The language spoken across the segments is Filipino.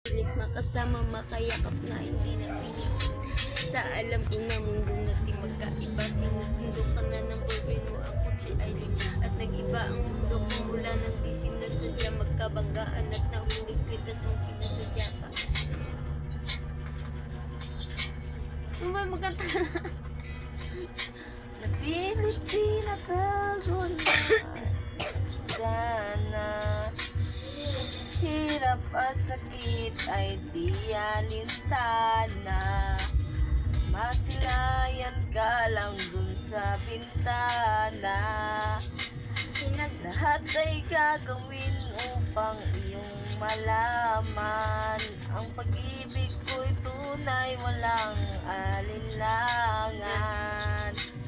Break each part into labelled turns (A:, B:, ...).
A: Pilit makasama, makayakap na hindi na pinipilit. Sa alam ko na mundo natin magkaiba. Sinusundo ka na ng boyfriend mo, ako si Aileen. At nag-iba ang mundo ko mula ng di sinasadya. Magkabanggaan at nahulig kwitas mong pinasadya pa. May magkanta na.
B: Napilit tinatago na sana. Hirap at sakit ay di alintana. Masilayan ka lang dun sa bintana. Lahat ay gagawin upang iyong malaman. Ang pag-ibig ko'y tunay, walang alinlangan.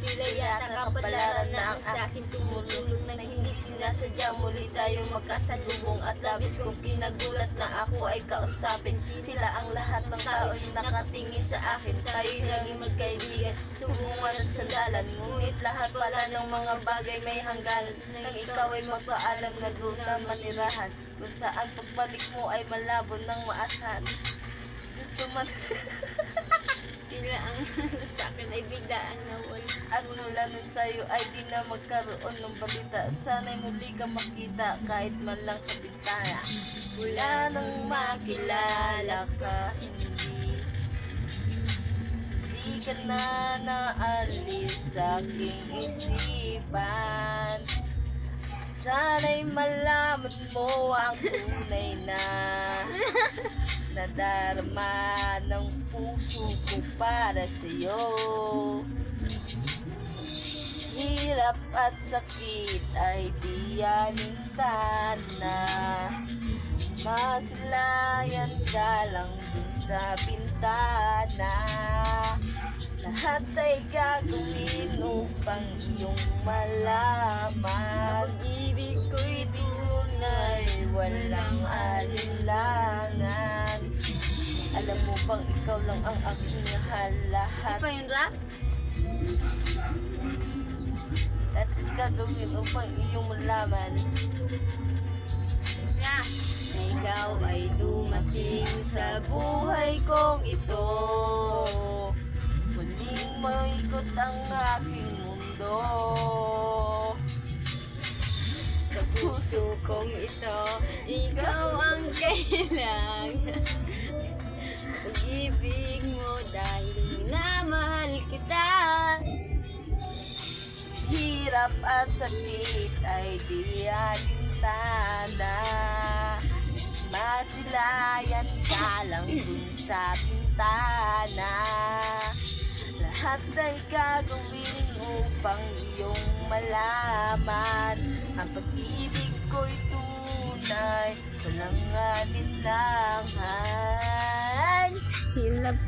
A: Tila yata kapalaran na ang sa'kin tumutulong nang hindi sinasadya. Muli tayong magkasalubong at labis kong kinagulat na ako ay kausapin. Tila ang lahat ng tao'y nakatingin sa akin. Tayo'y naging magkaibigan, subungan at sandalan. Ngunit lahat pala ng mga bagay may hangganan. Nang ikaw ay magpaalam na doon na manirahan, kung saan pagbalik mo ay malabo ng maasahan. Gusto man Tila ang sa'kin ay biglaan nawala.
B: at mula nun sa'yo ay di na magkaroon ng balita. Sana'y muli ka makita kahit man lang sa bintana. Wala nang makilala ka, hindi ka na naalis sa aking isipan. Sana'y malaman mo ang tunay na nadarama ng puso ko para sa'yo. Hirap at sakit ay di alintana. Masilayan ka lang dun sa bintana. Lahat ay gagawin upang iyong malaman.
A: Pag-ibig ko'y
B: Tunay, walang alinlangan. Alam mo bang ikaw lang ang aking mahal. Lahat
A: pa yung rap?
B: at gagawin upang iyong malaman
A: Yeah.
B: na ikaw ay dumating sa buhay kong ito. Muling maikot ang aking mundo.
A: Sa puso kong ito, ikaw ang kailangan. Pag-ibig mo dahil minamahal kita.
B: Hirap at sakit ay di alintana. Masilayan ka lang dun sa bintana. Lahat ay gagawin upang iyong malaman. Ang pag-ibig ko'y tunay, walang alinlangan.
A: Hirap